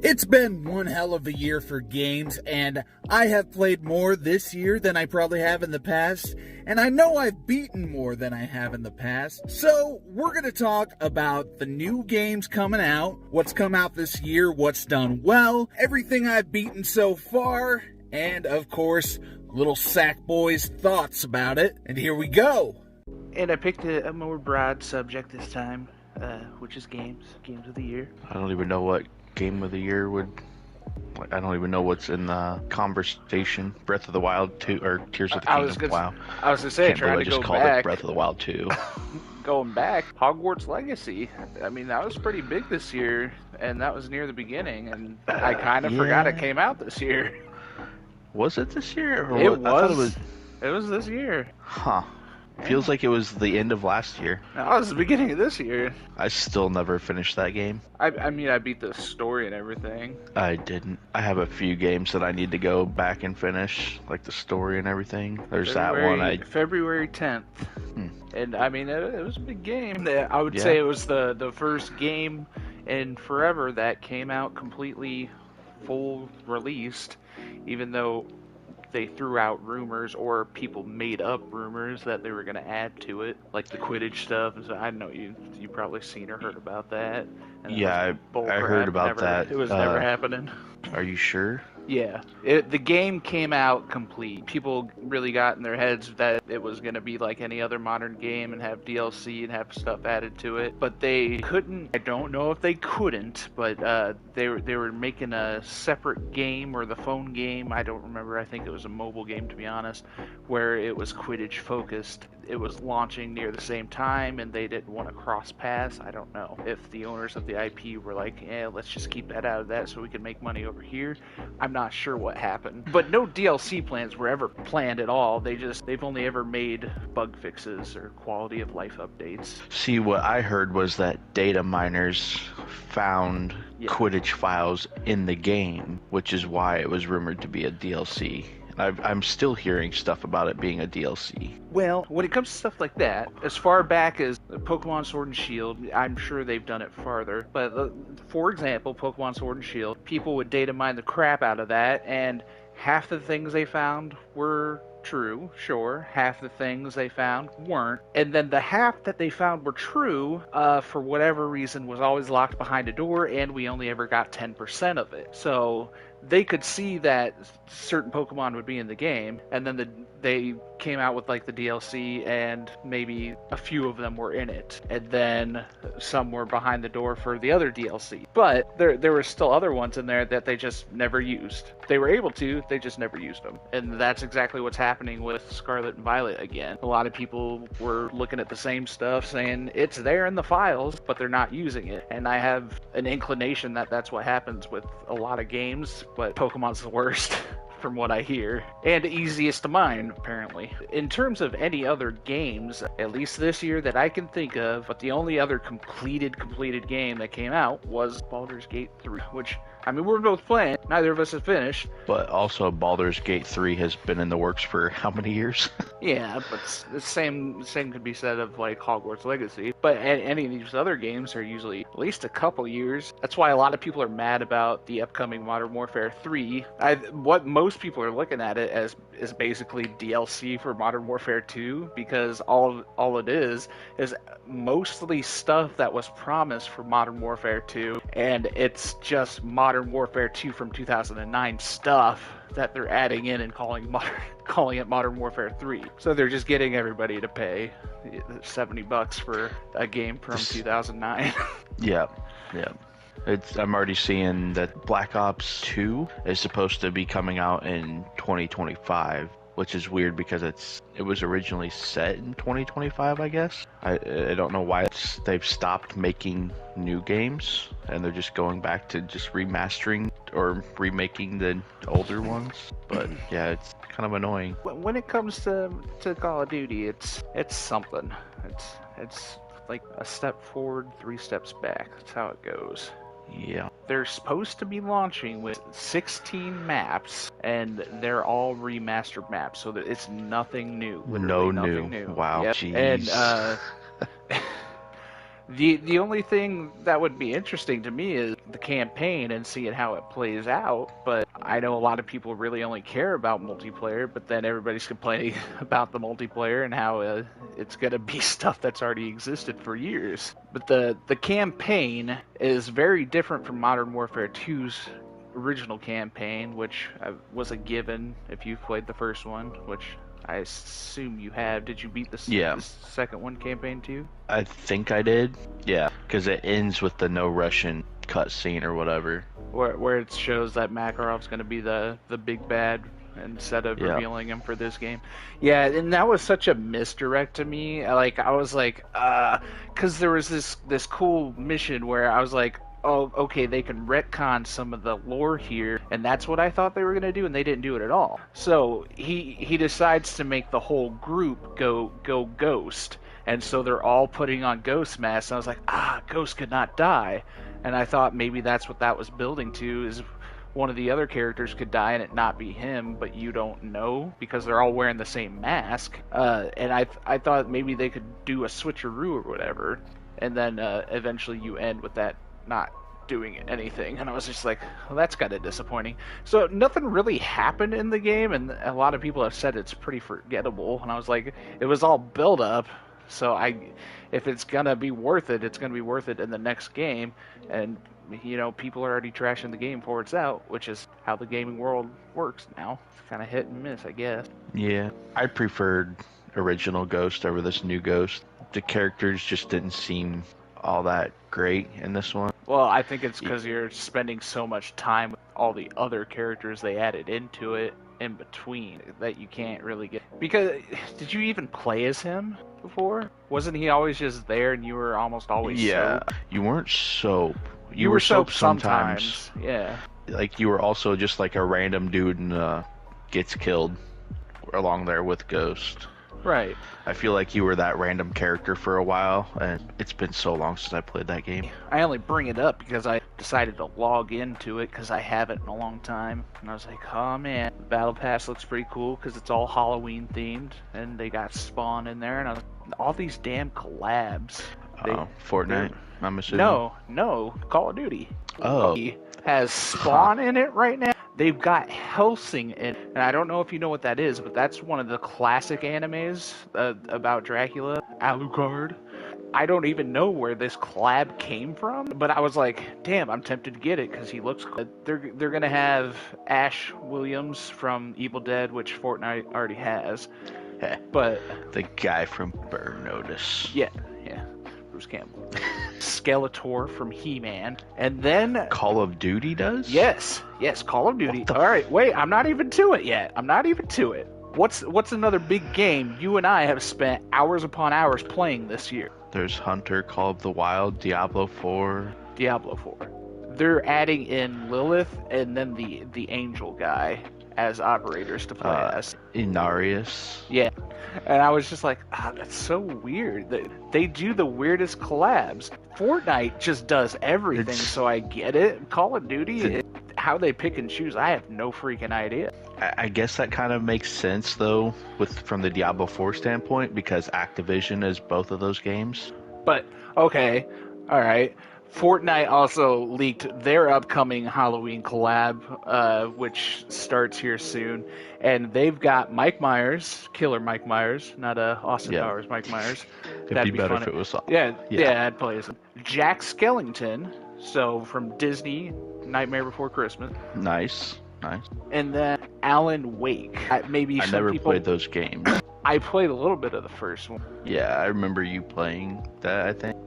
It's been one hell of a year for games, and I have played more this year than I probably have in the past, and I know I've beaten more than I have in the past. So, we're going to talk about the new games coming out, what's come out this year, what's done well, everything I've beaten so far, and of course, little Sackboy's thoughts about it. And here we go! And I picked a more broad subject this time, which is games of the year. I don't even know what game of the year would. I don't even know what's in the conversation. Breath of the Wild 2 or Tears of the Kingdom. Wow. I was gonna say, Can't believe I just called it Breath of the Wild 2. Going back, Hogwarts Legacy. I mean, that was pretty big this year, and that was near the beginning, and I kind of forgot it came out this year. Was it this year? Or It I thought was. It was this year. Huh. Feels like it was the end of last year. No, it was the beginning of this year. I still never finished that game. I mean, I beat the story and everything. I didn't. I have a few games that I need to go back and finish, like the story and everything. There's that one. February 10th. And I mean, it was a big game. I would say it was the first game in forever that came out completely full released, even though they threw out rumors or people made up rumors that they were going to add to it, like the Quidditch stuff. So I know you probably seen or heard about that. And yeah, I heard about that. It was never happening. Are you sure? Yeah. The game came out complete. People really got in their heads that it was going to be like any other modern game and have DLC and have stuff added to it. But they couldn't. I don't know if they couldn't, but they were making a separate game, or the phone game. I don't remember. I think it was a mobile game, to be honest, where it was Quidditch focused. It was launching near the same time, and they didn't want to cross paths. I don't know if the owners of the IP were like, yeah, let's just keep that out of that so we can make money over here. I'm not sure what happened. But no DLC plans were ever planned at all. They've only ever made bug fixes or quality of life updates. See, what I heard was that data miners found Quidditch files in the game, which is why it was rumored to be a DLC. I'm still hearing stuff about it being a DLC. Well, when it comes to stuff like that, as far back as Pokemon Sword and Shield, I'm sure they've done it farther. But for example, Pokemon Sword and Shield, people would data mine the crap out of that, and half the things they found were true, sure. Half the things they found weren't. And then the half that they found were true, for whatever reason, was always locked behind a door, and we only ever got 10% of it. So they could see that certain Pokemon would be in the game, and then they came out with like the DLC, and maybe a few of them were in it, and then some were behind the door for the other DLC. But there were still other ones in there that they just never used. They were able to, they just never used them. And that's exactly what's happening with Scarlet and Violet again. A lot of people were looking at the same stuff saying it's there in the files, but they're not using it. And I have an inclination that that's what happens with a lot of games, but Pokemon's the worst. From what I hear, and easiest to mine, apparently. In terms of any other games, at least this year that I can think of, but the only other completed game that came out was Baulders Gate 3, which, I mean, we're both playing, neither of us have finished. But also, Baldur's Gate 3 has been in the works for how many years? Yeah, but the same could be said of, like, Hogwarts Legacy. But any of these other games are usually at least a couple years. That's why a lot of people are mad about the upcoming Modern Warfare 3. What most people are looking at it as is basically DLC for Modern Warfare 2, because all it is mostly stuff that was promised for Modern Warfare 2, and it's just Modern Warfare 2 from 2009 stuff that they're adding in and calling it Modern Warfare 3. So they're just getting everybody to pay $70 for a game from 2009. Yeah. I'm already seeing that Black Ops 2 is supposed to be coming out in 2025, which is weird because it was originally set in 2025, I guess. I don't know why they've stopped making new games and they're just going back to just remastering or remaking the older ones. But yeah, it's kind of annoying. When it comes to Call of Duty, it's something. It's like a step forward, 3 steps back. That's how it goes. Yeah. They're supposed to be launching with 16 maps, and they're all remastered maps, so that it's nothing new. Nothing new. Wow, yep. jeez. And The only thing that would be interesting to me is the campaign and seeing how it plays out. But I know a lot of people really only care about multiplayer, but then everybody's complaining about the multiplayer and how it's gonna be stuff that's already existed for years. But the campaign is very different from Modern Warfare 2's original campaign, which was a given if you've played the first one, which I assume you have. Did you beat the second one campaign too? I think I did. Yeah, because it ends with the no Russian cutscene or whatever. Where it shows that Makarov's going to be the big bad instead of revealing him for this game. Yeah, and that was such a misdirect to me. Like, I was like, because there was this cool mission where I was like, oh, okay, they can retcon some of the lore here, and that's what I thought they were going to do, and they didn't do it at all. So he decides to make the whole group go ghost, and so they're all putting on ghost masks, and I was like, Ghost could not die. And I thought maybe that's what that was building to, is one of the other characters could die and it not be him, but you don't know because they're all wearing the same mask. And I thought maybe they could do a switcheroo or whatever, and then eventually you end with that not doing anything, and I was just like, well, that's kind of disappointing. So nothing really happened in the game, and a lot of people have said it's pretty forgettable, and I was like, it was all build up, so if it's gonna be worth it, it's gonna be worth it in the next game. And people are already trashing the game before it's out, which is how the gaming world works now. It's kind of hit and miss, I guess. Yeah, I preferred original Ghost over this new Ghost. The characters just didn't seem all that great in this one. Well, I think it's because you're spending so much time with all the other characters they added into it in between that you can't really get. Because, did you even play as him before? Wasn't he always just there and you were almost always Soap? You weren't Soap. You were Soap sometimes. Yeah. Like, you were also just like a random dude and gets killed along there with Ghost. Right. I feel like you were that random character for a while, and it's been so long since I played that game. I only bring it up because I decided to log into it because I haven't in a long time. And I was like, oh man, the Battle Pass looks pretty cool because it's all Halloween themed, and they got Spawn in there, and I was like, all these damn collabs. Fortnite, I'm assuming? No, Call of Duty. Oh. Has Spawn in it right now. They've got Helsing in, and I don't know if you know what that is, but that's one of the classic animes about Dracula, Alucard. I don't even know where this collab came from, but I was like, damn, I'm tempted to get it because he looks good. They're gonna have Ash Williams from Evil Dead, which Fortnite already has, but the guy from Burn Notice. Yeah. Bruce Campbell. Skeletor from He-Man. And then Call of Duty does? Yes, Call of Duty. All right, wait, I'm not even to it yet. What's another big game you and I have spent hours upon hours playing this year? There's Hunter, Call of the Wild, Diablo 4. They're adding in Lilith and then the angel guy as operators to play as. Inarius. Yeah. And I was just like, that's so weird. They do the weirdest collabs. Fortnite just does everything, so I get it. Call of Duty, how they pick and choose, I have no freaking idea. I guess that kind of makes sense, though, from the Diablo 4 standpoint, because Activision is both of those games. But, okay, all right. Fortnite also leaked their upcoming Halloween collab, which starts here soon. And they've got Mike Myers, Killer Mike Myers, not Austin Powers Mike Myers. It'd be better if it was... Yeah, I'd play as him. Jack Skellington, so from Disney, Nightmare Before Christmas. Nice. And then Alan Wake. I never played those games. I played a little bit of the first one. Yeah, I remember you playing that, I think.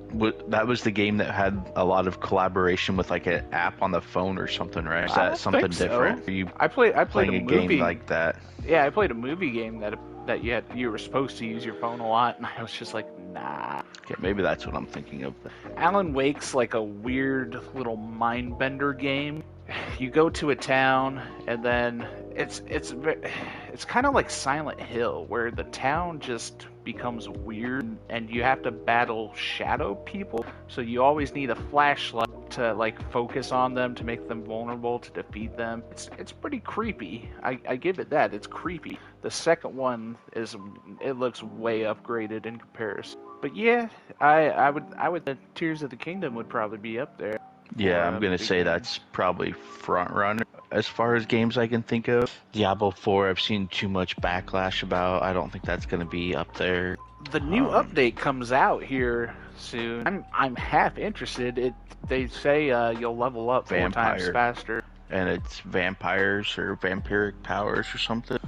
That was the game that had a lot of collaboration with like an app on the phone or something, right? Is that something different? So. I played a movie game like that. Yeah, I played a movie game that you were supposed to use your phone a lot, and I was just like, nah. Okay, maybe that's what I'm thinking of. Alan Wake's like a weird little mind bender game. You go to a town, and then it's kind of like Silent Hill, where the town just becomes weird, and you have to battle shadow people. So you always need a flashlight to like focus on them to make them vulnerable to defeat them. It's pretty creepy. I give it that. It's creepy. The second one looks way upgraded in comparison. But yeah, I would the Tears of the Kingdom would probably be up there. Yeah, For I'm gonna big say games. that's probably front runner as far as games I can think of. Diablo 4, I've seen too much backlash about. I don't think that's gonna be up there. The new update comes out here soon. I'm half interested. They say you'll level up 4 times Vampire. faster. And it's vampires or vampiric powers or something.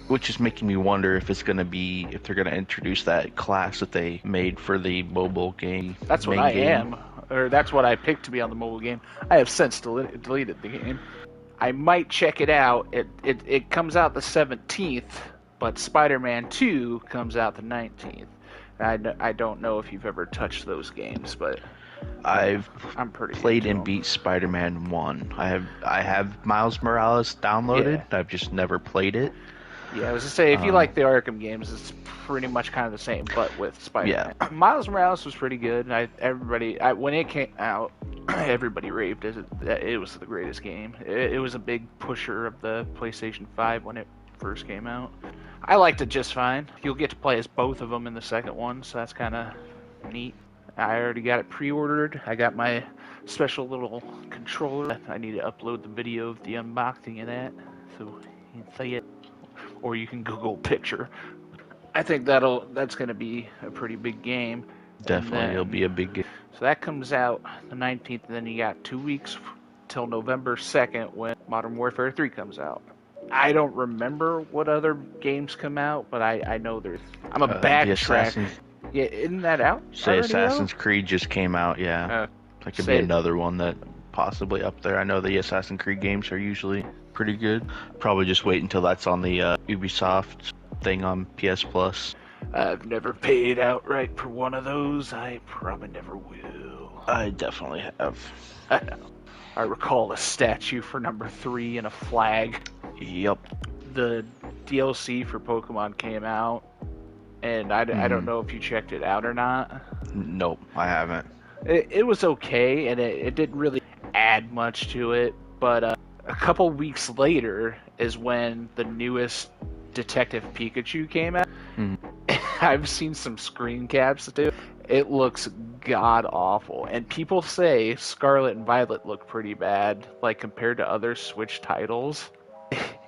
Which is making me wonder if it's gonna be if they're gonna introduce that class that they made for the mobile game. That's what main I game. am, or that's what I picked to be on the mobile game. I have since deleted the game. I might check it out. It comes out the 17th, but Spider-Man 2 comes out the 19th. I don't know if you've ever touched those games, but I'm pretty played into and them. beat Spider-Man 1. I have Miles Morales downloaded. Yeah. I've just never played it. Yeah, I was to say, if you like the Arkham games, it's pretty much kind of the same, but with Spider-Man. Yeah. Miles Morales was pretty good. When it came out, everybody raved as it was the greatest game. It was a big pusher of the PlayStation 5 when it first came out. I liked it just fine. You'll get to play as both of them in the second one, so that's kind of neat. I already got it pre-ordered. I got my special little controller. I need to upload the video of the unboxing of that, so you can see it. Or you can Google picture. I think that's going to be a pretty big game. Definitely, it'll be a big game. So that comes out the 19th, and then you got 2 weeks till November 2nd when Modern Warfare 3 comes out. I don't remember what other games come out, but I know there's... I'm a backtrack. Yeah, isn't that out? Say Assassin's Creed just came out, yeah. That could be another one that possibly up there. I know the Assassin's Creed games are usually pretty good. Probably just wait until that's on the Ubisoft thing on PS Plus. I've never paid outright for one of those. I probably never will. I definitely have. I recall a statue for number 3 and a flag. Yep. The DLC for Pokemon came out, and I don't know if you checked it out or not. Nope, I haven't. It was okay, and it didn't really add much to it, but a couple weeks later is when the newest Detective Pikachu came out. I've seen some screen caps too. It looks god awful, and people say Scarlet and Violet look pretty bad, like compared to other Switch titles.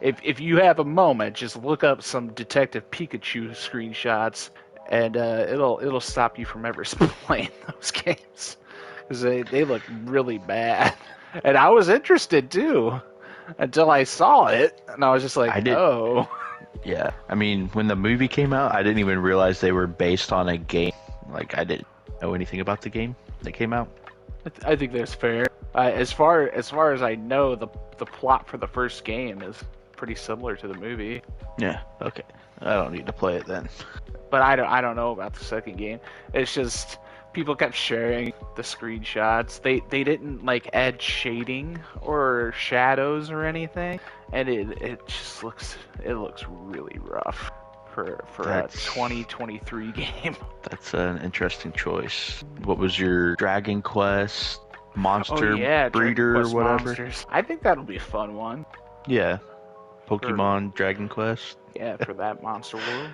If you have a moment, just look up some Detective Pikachu screenshots, and it'll stop you from ever playing those games, because they look really bad. And I was interested too, until I saw it, and I was just like, oh. Yeah, I mean, when the movie came out, I didn't even realize they were based on a game. Like, I didn't know anything about the game that came out. I think that's fair. As far as I know, the plot for the first game is pretty similar to the movie. Yeah, okay. I don't need to play it then. But I don't know about the second game. It's just people kept sharing the screenshots. They didn't like add shading or shadows or anything, and it just looks really rough for a 2023 game. That's an interesting choice. What was your Dragon Quest monster breeder or whatever? Monsters. I think that'll be a fun one. Yeah. Pokemon Dragon Quest. Yeah, for that monster world.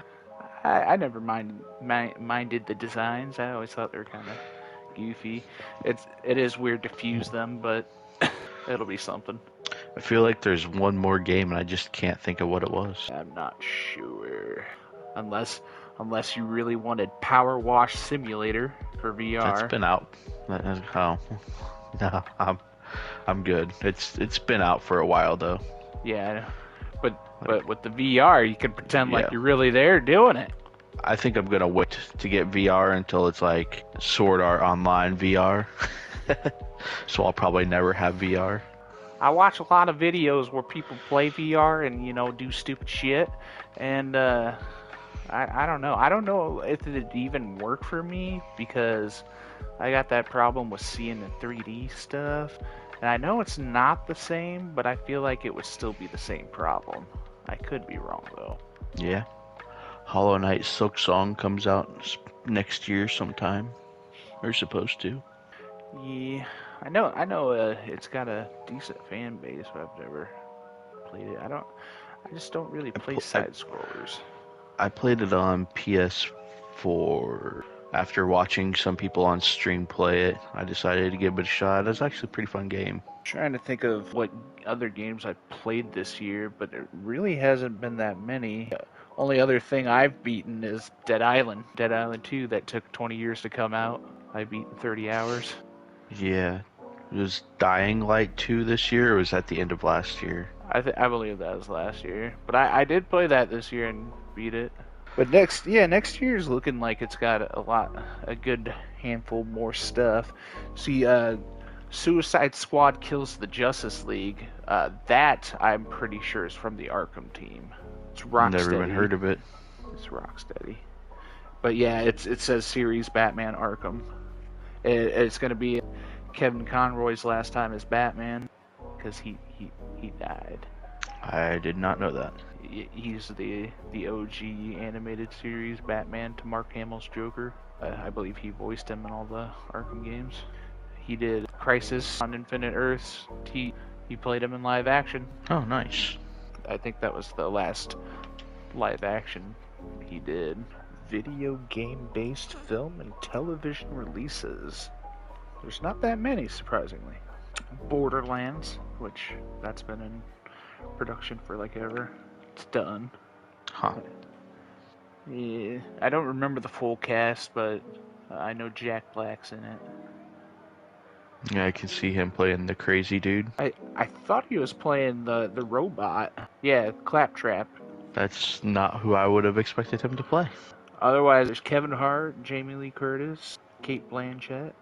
I never minded the designs. I always thought they were kind of goofy. It is weird to fuse them, but it'll be something. I feel like there's one more game and I just can't think of what it was. I'm not sure. Unless you really wanted Power Wash Simulator for VR. That's been out. Oh. No, I'm good. It's been out for a while though. Yeah. But with the VR, you can pretend like you're really there doing it. I think I'm gonna wait to get VR until it's like Sword Art Online VR. So I'll probably never have VR. I watch a lot of videos where people play VR and do stupid shit, and I don't know. I don't know if it'd even work for me because I got that problem with seeing the 3D stuff. And I know it's not the same, but I feel like it would still be the same problem. I could be wrong, though. Yeah. Hollow Knight Silk Song comes out next year sometime. Or supposed to. Yeah. I know it's got a decent fan base, but I've never played it. I just don't really play side-scrollers. I played it on PS4 after watching some people on stream play it, I decided to give it a shot. It's actually a pretty fun game. Trying to think of what other games I've played this year, but it really hasn't been that many. Only other thing I've beaten is Dead Island. Dead Island 2 that took 20 years to come out. I beat in 30 hours. Yeah. Was Dying Light 2 this year, or was that the end of last year? I believe that was last year. But I did play that this year and beat it. But next year's looking like it's got a good handful more stuff. See, Suicide Squad Kills the Justice League. That I'm pretty sure is from the Arkham team. It's Rocksteady. Never even heard of it. It's Rocksteady. But yeah, it says series Batman Arkham. It's going to be Kevin Conroy's last time as Batman because he died. I did not know that. He's the OG animated series Batman to Mark Hamill's Joker. I believe he voiced him in all the Arkham games. He did Crisis on Infinite Earths. He played him in live action. Oh, nice. I think that was the last live action he did. Video game based film and television releases. There's not that many, surprisingly. Borderlands, which that's been in production for like ever. It's done. Huh. Yeah, I don't remember the full cast, but I know Jack Black's in it. Yeah, I can see him playing the crazy dude. I thought he was playing the robot. Yeah, Claptrap. That's not who I would have expected him to play. Otherwise, there's Kevin Hart, Jamie Lee Curtis, Kate Blanchett,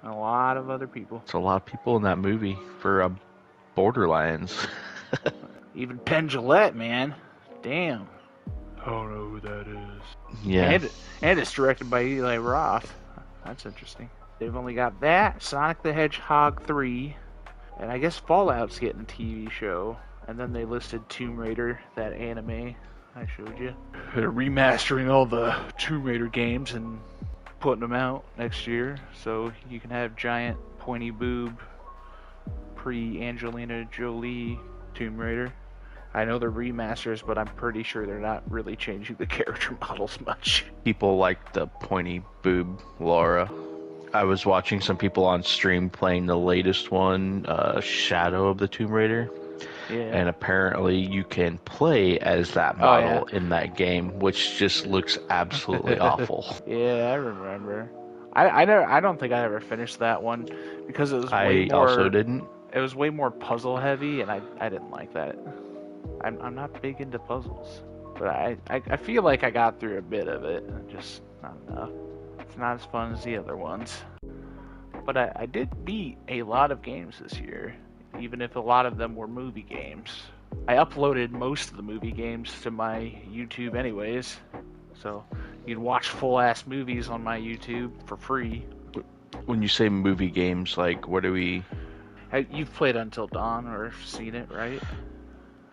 and a lot of other people. It's a lot of people in that movie for Borderlands. Even Penn Jillette, man. Damn. I don't know who that is. Yeah. And it's directed by Eli Roth. That's interesting. They've only got that, Sonic the Hedgehog 3, and I guess Fallout's getting a TV show. And then they listed Tomb Raider, that anime I showed you. They're remastering all the Tomb Raider games and putting them out next year, so you can have giant pointy boob pre-Angelina Jolie Tomb Raider. I know they're remasters, but I'm pretty sure they're not really changing the character models much. People like the pointy boob Laura. I was watching some people on stream playing the latest one, Shadow of the Tomb Raider. Yeah. And apparently you can play as that model in that game, which just looks absolutely awful. Yeah, I remember. I don't think I ever finished that one because it was way more... I also didn't. It was way more puzzle heavy, and I didn't like that. I'm not big into puzzles, but I feel like I got through a bit of it, just not enough. It's not as fun as the other ones. But I did beat a lot of games this year, even if a lot of them were movie games. I uploaded most of the movie games to my YouTube anyways, so you can watch full-ass movies on my YouTube for free. When you say movie games, like, what do we... You've played Until Dawn or seen it, right?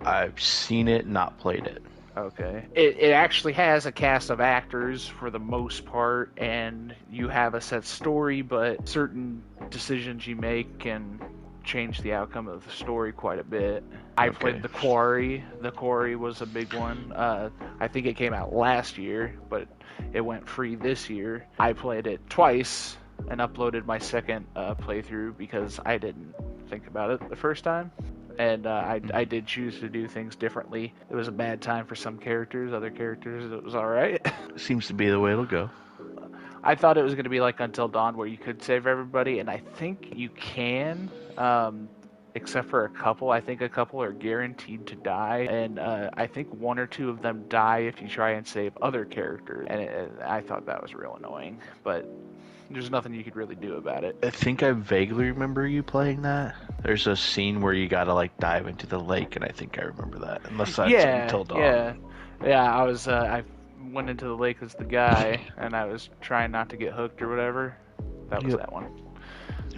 I've seen it, not played it. Okay. It actually has a cast of actors for the most part, and you have a set story, but certain decisions you make can change the outcome of the story quite a bit. I played The Quarry. The Quarry was a big one. I think it came out last year, but it went free this year. I played it twice and uploaded my second playthrough because I didn't think about it the first time. And I did choose to do things differently. It was a bad time for some characters. Other characters, it was alright. Seems to be the way it'll go. I thought it was going to be like Until Dawn where you could save everybody, and I think you can, except for a couple. I think a couple are guaranteed to die, and I think one or two of them die if you try and save other characters. And I thought that was real annoying, but there's nothing you could really do about it. I think I vaguely remember you playing that. There's a scene where you gotta like dive into the lake, and I think I remember that. Unless that's Until Dawn. Yeah. I went into the lake as the guy, and I was trying not to get hooked or whatever. That was that one.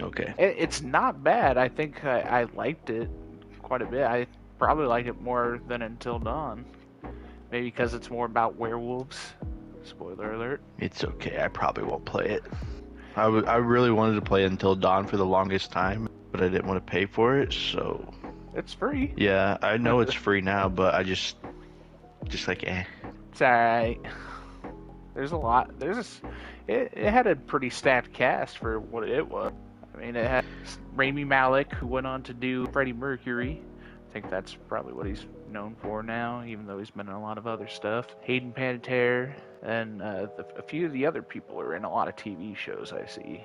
Okay. It's not bad. I think I liked it quite a bit. I probably like it more than Until Dawn. Maybe because it's more about werewolves. Spoiler alert. It's okay. I probably won't play it. I really wanted to play Until Dawn for the longest time, but I didn't want to pay for it, so... It's free. Yeah, I know it's free now, but I just like, eh. It's alright. There's a lot. It had a pretty stacked cast for what it was. I mean, it had Rami Malek, who went on to do Freddie Mercury. I think that's probably what he's known for now, even though he's been in a lot of other stuff. Hayden Panettiere, and a few of the other people are in a lot of TV shows I see.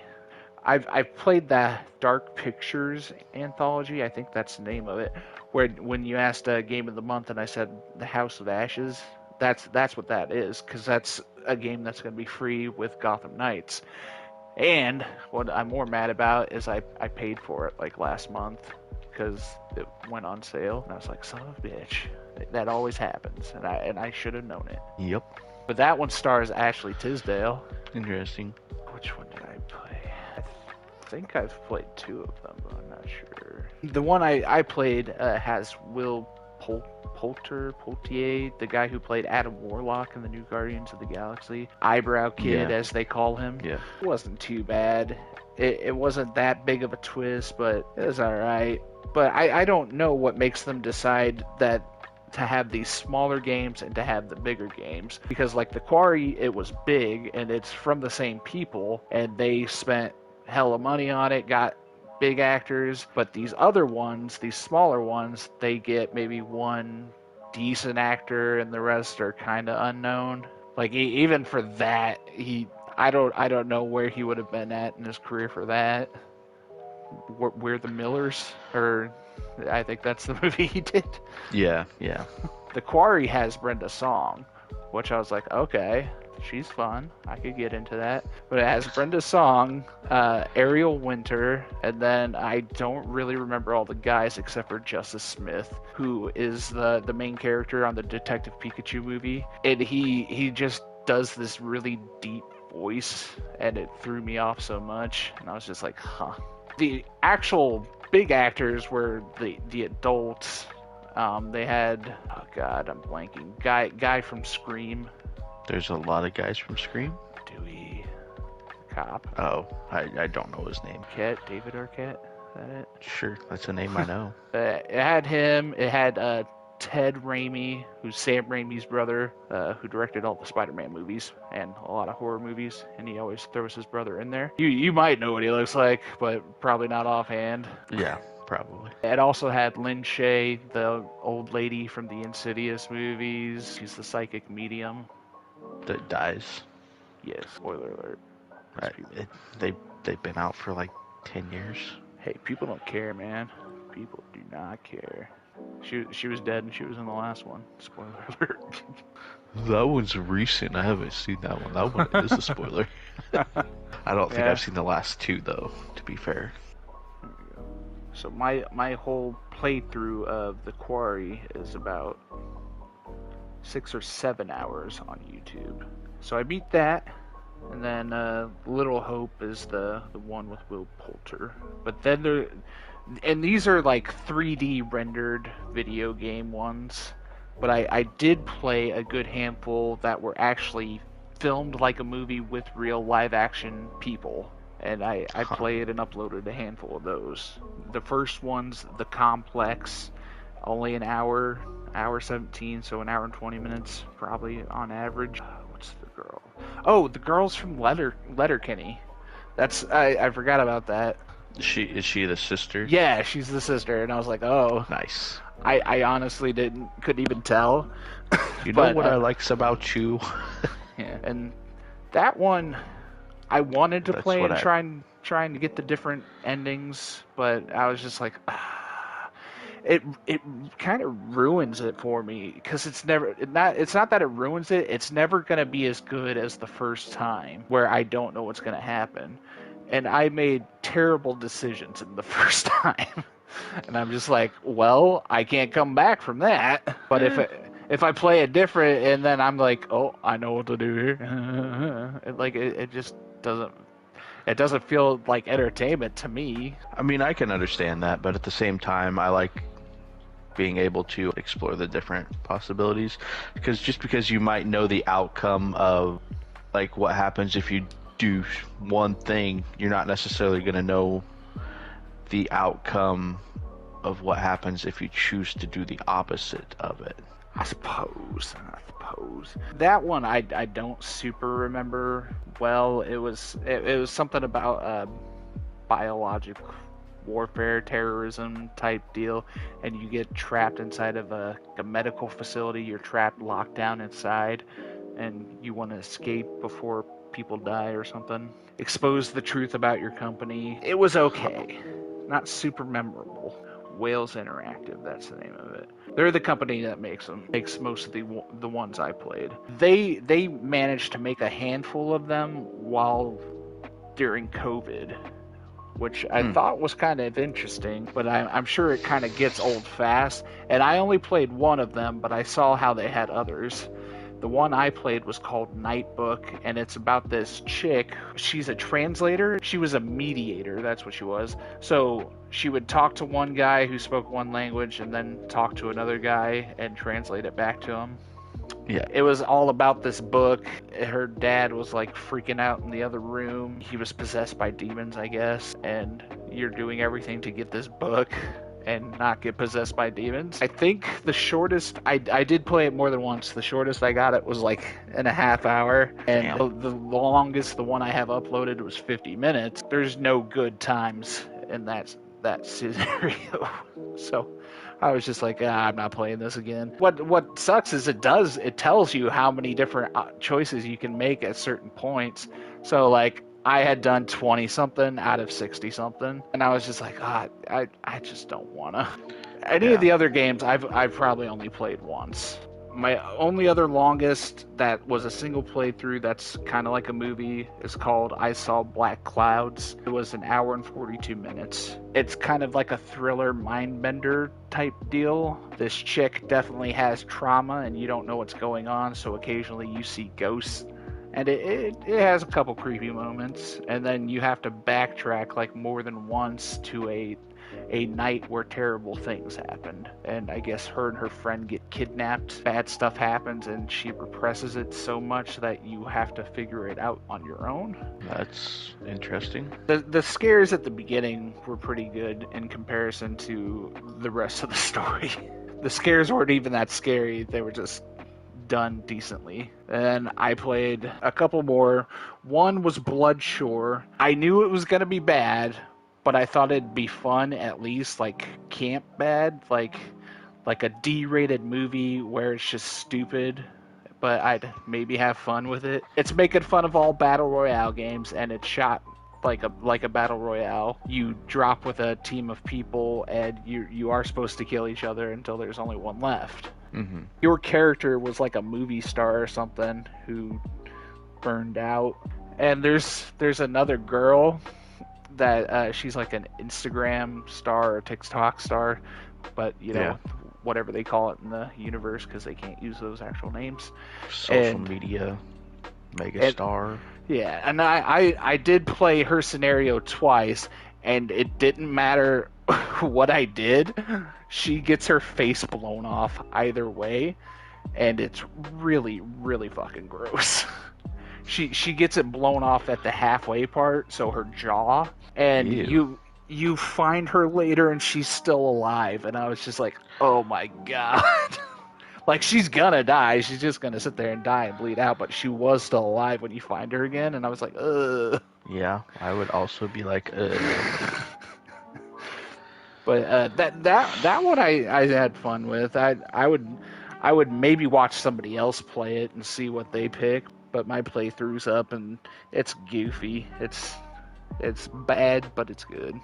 I've played the Dark Pictures anthology. I think that's the name of it. Where when you asked Game of the Month and I said The House of Ashes, that's what that is, because that's a game that's going to be free with Gotham Knights. And what I'm more mad about is I paid for it like last month because it went on sale, and I was like, son of a bitch. That always happens, and I should have known it. Yep. But that one stars Ashley Tisdale. Interesting. Which one did I play? I think I've played 2 of them, but I'm not sure. The one I played has Will Poultier, the guy who played Adam Warlock in the new Guardians of the Galaxy. Eyebrow Kid, as they call him. Yeah. It wasn't too bad. It wasn't that big of a twist, but it was alright. But I don't know what makes them decide that to have these smaller games and to have the bigger games. Because like The Quarry, it was big, and it's from the same people, and they spent hella money on it, got big actors, but these other ones, these smaller ones, they get maybe one decent actor and the rest are kind of unknown. Like even for that, I don't know where he would have been at in his career for that. We're the Millers, or I think that's the movie he did. Yeah. The Quarry has Brenda Song, which I was like, okay, she's fun. I could get into that. But it has Brenda Song, Ariel Winter, and then I don't really remember all the guys except for Justice Smith, who is the main character on the Detective Pikachu movie. And he just does this really deep voice, and it threw me off so much. And I was just like, huh. The actual big actors were the adults. They had, oh god, I'm blanking. Guy from Scream. There's a lot of guys from Scream. Dewey, cop. Oh, I don't know his name. David Arquette. Is that it? Sure, that's a name I know. It had him. It had Ted Raimi, who's Sam Raimi's brother, who directed all the Spider-Man movies and a lot of horror movies, and he always throws his brother in there. You might know what he looks like, but probably not offhand. Yeah, probably. It also had Lynn Shay, the old lady from the Insidious movies. She's the psychic medium. That dies. Yes, spoiler alert. Right. They've been out for like 10 years. Hey, people don't care, man. People do not care. She was dead and she was in the last one. Spoiler alert. That one's recent. I haven't seen that one. That one is a spoiler. I don't think I've seen the last 2 though, to be fair. There we go. So my whole playthrough of The Quarry is about 6 or 7 hours on YouTube. So I beat that, and then Little Hope is the one with Will Poulter. But then and these are like 3D rendered video game ones, but I did play a good handful that were actually filmed like a movie with real live action people, and I played and uploaded a handful of those. The first one's The Complex, only an hour 17, so an hour and 20 minutes probably on average. What's the girl? Oh, the girl's from Letterkenny. I forgot about that. Is she the sister? Yeah, she's the sister, and I was like, oh, Nice. I honestly couldn't even tell. You know what I likes about you? Yeah, and that one I wanted to play and trying to get the different endings, but I was just like, it kind of ruins it for me, because it's not that it ruins it. It's never gonna be as good as the first time, where I don't know what's gonna happen. And I made terrible decisions in the first time. And I'm just like, well, I can't come back from that. But if I play it different and then I'm like, oh, I know what to do here. It just doesn't feel like entertainment to me. I mean, I can understand that, but at the same time, I like being able to explore the different possibilities. Because you might know the outcome of like what happens if you do one thing, you're not necessarily going to know the outcome of what happens if you choose to do the opposite of it. I suppose. That one I don't super remember well. It was something about biologic warfare, terrorism type deal, and you get trapped inside of a medical facility. You're trapped, locked down inside, and you want to escape before people die or something. Expose the truth about your company. It was okay. Not super memorable. Wales Interactive, that's the name of it. They're the company that makes most of the ones I played. They managed to make a handful of them during COVID, which I thought was kind of interesting, but I'm sure it kind of gets old fast. And I only played one of them, but I saw how they had others. The one I played was called Nightbook, and it's about this chick. She's a translator. She was a mediator, that's what she was. So she would talk to one guy who spoke one language and then talk to another guy and translate it back to him. Yeah. It was all about this book. Her dad was like freaking out in the other room. He was possessed by demons, I guess, and you're doing everything to get this book and not get possessed by demons. I think the shortest, I did play it more than once. The shortest I got it was like in a half hour. And the longest, the one I have uploaded, was 50 minutes. There's no good times in that scenario. So I was just like, I'm not playing this again. What sucks is it tells you how many different choices you can make at certain points. So like, I had done 20 something out of 60 something, and I was just like, I just don't wanna. Any of the other games I've probably only played once. My only other longest that was a single playthrough that's kind of like a movie is called I Saw Black Clouds. It was an hour and 42 minutes. It's kind of like a thriller mindbender type deal. This chick definitely has trauma and you don't know what's going on, so occasionally you see ghosts. And it has a couple creepy moments, and then you have to backtrack like more than once to a night where terrible things happened. And I guess her and her friend get kidnapped. Bad stuff happens, and she represses it so much that you have to figure it out on your own. That's interesting. The scares at the beginning were pretty good in comparison to the rest of the story. The scares weren't even that scary. They were just done decently. And I played a couple more. One was Bloodshore. I knew it was going to be bad, but I thought it'd be fun, at least, like camp bad, like a D-rated movie where it's just stupid, but I'd maybe have fun with it. It's making fun of all Battle Royale games, and it's shot like a Battle Royale. You drop with a team of people, and you are supposed to kill each other until there's only one left. Mm-hmm. Your character was like a movie star or something who burned out, and there's another girl that she's like an Instagram star or TikTok star, but whatever they call it in the universe, because they can't use those actual names. Social media mega star. Yeah, and I did play her scenario twice, and it didn't matter what I did. She gets her face blown off either way, and it's really, really fucking gross. She gets it blown off at the halfway part, so her jaw, and you find her later and she's still alive, and I was just like, oh my god. Like, she's gonna die, she's just gonna sit there and die and bleed out, but she was still alive when you find her again, and I was like, ugh. Yeah, I would also be like, ugh. But that one I had fun with. I would maybe watch somebody else play it and see what they pick. But my playthrough's up and it's goofy. It's bad, but it's good.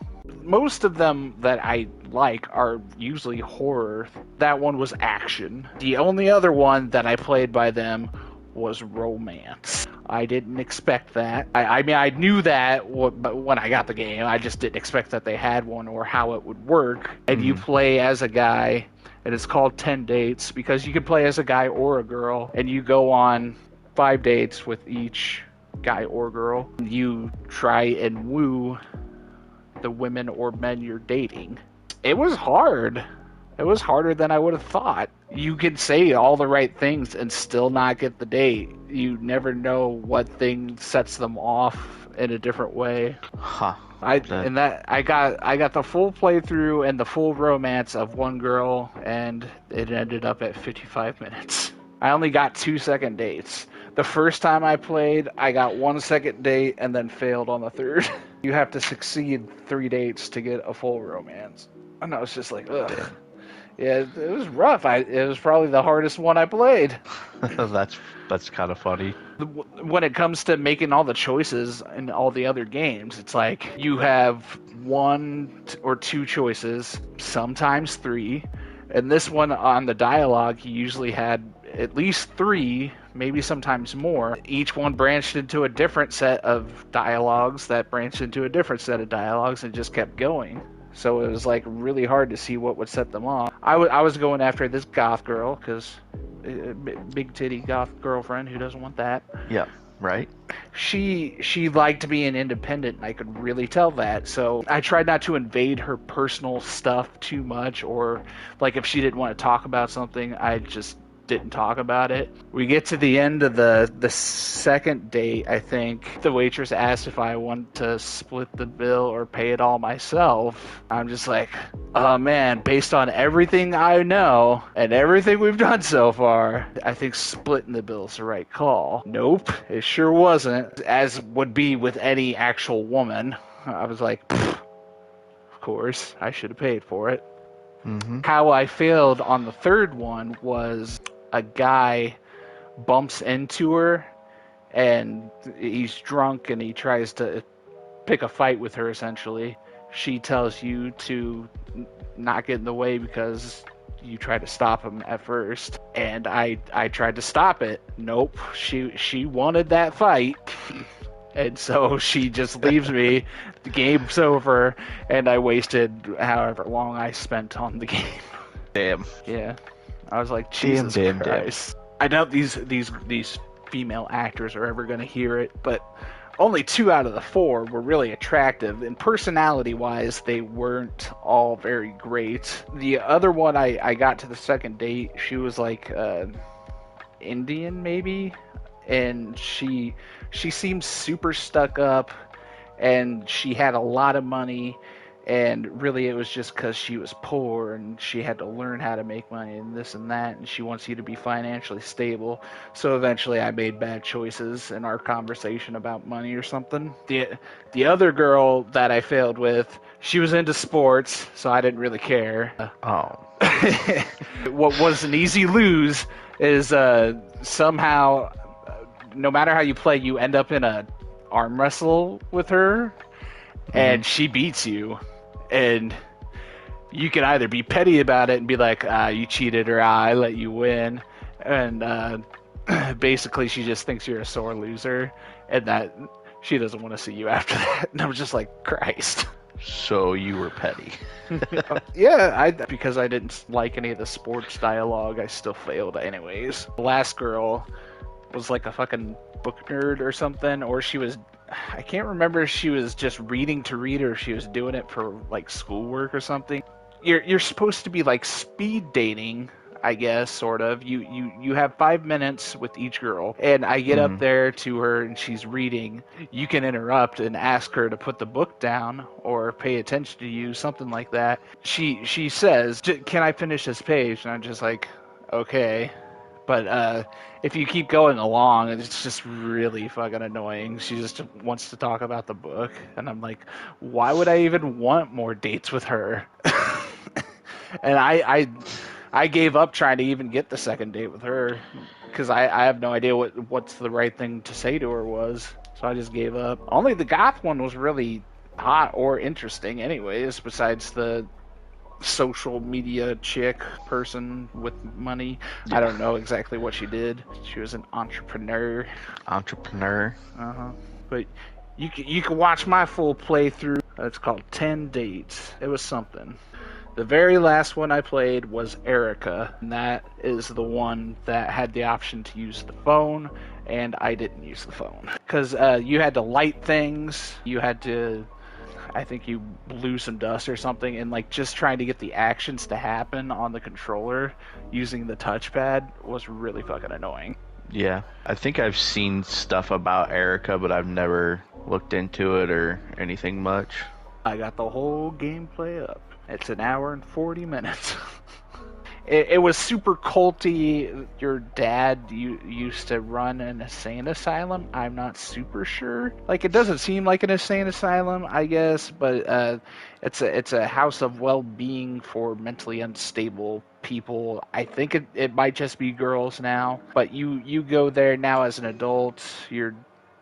Most of them that I like are usually horror. That one was action. The only other one that I played by them was romance. I didn't expect that. I mean, I knew that when I got the game. I just didn't expect that they had one or how it would work. And you play as a guy, and it's called 10 Dates, because you can play as a guy or a girl, and you go on 5 dates with each guy or girl. You try and woo the women or men you're dating. It was hard. It was harder than I would have thought. You can say all the right things and still not get the date. You never know what thing sets them off in a different way. Huh. I got the full playthrough and the full romance of one girl, and it ended up at 55 minutes. I only got 2 second dates. The first time I played, I got 1 second date and then failed on the third. You have to succeed 3 dates to get a full romance. And I was just like, ugh. Damn. Yeah, it was rough. It was probably the hardest one I played. That's kind of funny. When it comes to making all the choices in all the other games, it's like you have 1 or 2 choices, sometimes 3. And this one on the dialogue, he usually had at least 3, maybe sometimes more. Each one branched into a different set of dialogues that branched into a different set of dialogues and just kept going. So it was like really hard to see what would set them off. I was going after this goth girl because big titty goth girlfriend who doesn't want that. Yeah, right. She liked being independent. I could really tell that. So I tried not to invade her personal stuff too much, or like if she didn't want to talk about something, I just didn't talk about it. We get to the end of the second date, I think. The waitress asked if I want to split the bill or pay it all myself. I'm just like, oh man, based on everything I know and everything we've done so far, I think splitting the bill is the right call. Nope, it sure wasn't. As would be with any actual woman. I was like, of course, I should have paid for it. Mm-hmm. How I failed on the third one was a guy bumps into her and he's drunk and he tries to pick a fight with her essentially. She tells you to not get in the way because you tried to stop him at first. And I tried to stop it. Nope. She wanted that fight. And so she just leaves me. The game's over, and I wasted however long I spent on the game. Damn. Yeah, I was like, Jesus Christ. I doubt these female actors are ever going to hear it, but only 2 out of the 4 were really attractive, and personality-wise, they weren't all very great. The other one, I got to the second date. She was like Indian, maybe, and she seemed super stuck up, and she had a lot of money, and really it was just because she was poor and she had to learn how to make money and this and that, and she wants you to be financially stable. So eventually I made bad choices in our conversation about money or something. The other girl that I failed with, she was into sports, so I didn't really care. Oh. What was an easy lose is somehow, no matter how you play, you end up in a arm wrestle with her, and she beats you, and you can either be petty about it and be like, you cheated, or I let you win, and basically she just thinks you're a sore loser and that she doesn't want to see you after that. And I was just like, Christ. So you were petty. Yeah, because I didn't like any of the sports dialogue, I still failed anyways. The last girl was like a fucking book nerd or something, or she was, I can't remember if she was just reading to read or if she was doing it for like schoolwork or something. You're supposed to be like speed dating, I guess, sort of. You have 5 minutes with each girl, and I get up there to her and she's reading. You can interrupt and ask her to put the book down or pay attention to you, something like that. She says, "Can I finish this page?" And I'm just like, okay. But if you keep going along, it's just really fucking annoying. She just wants to talk about the book. And I'm like, why would I even want more dates with her? And I gave up trying to even get the second date with her. Because I have no idea what's the right thing to say to her was. So I just gave up. Only the goth one was really hot or interesting anyways, besides the social media chick person with money. I don't know exactly what she did. She was an entrepreneur. But you can watch my full playthrough. It's called 10 Dates. It was something. The very last one I played was Erica, and that is the one that had the option to use the phone, and I didn't use the phone because you had to light things. You had to, I think you blew some dust or something, and like just trying to get the actions to happen on the controller using the touchpad was really fucking annoying. Yeah, I think I've seen stuff about Erica, but I've never looked into it or anything much. I got the whole gameplay up. It's an hour and 40 minutes. It was super culty. Your dad used to run an insane asylum. I'm not super sure. Like, it doesn't seem like an insane asylum, I guess, but it's a house of well-being for mentally unstable people. I think it might just be girls now, but you go there now as an adult. Your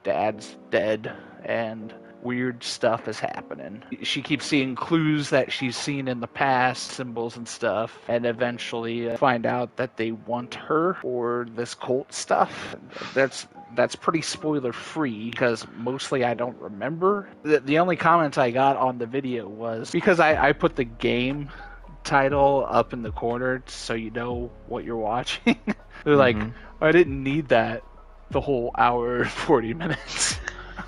dad's dead, and weird stuff is happening. She keeps seeing clues that she's seen in the past, symbols and stuff, and eventually find out that they want her for this cult stuff. That's pretty spoiler free because mostly I don't remember. The only comments I got on the video was because I put the game title up in the corner so you know what you're watching. They're like, I didn't need that the whole hour and 40 minutes.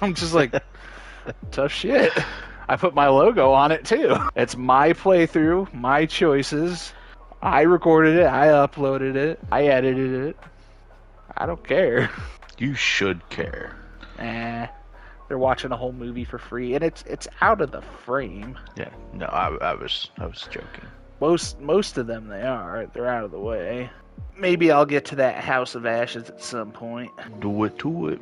I'm just like, tough shit. I put my logo on it too. It's my playthrough, my choices. I recorded it, I uploaded it, I edited it. I don't care. You should care. They're watching a whole movie for free, and it's out of the frame. Yeah, no, I was joking. Most of them they're out of the way. Maybe I'll get to that House of Ashes at some point. Do it to it.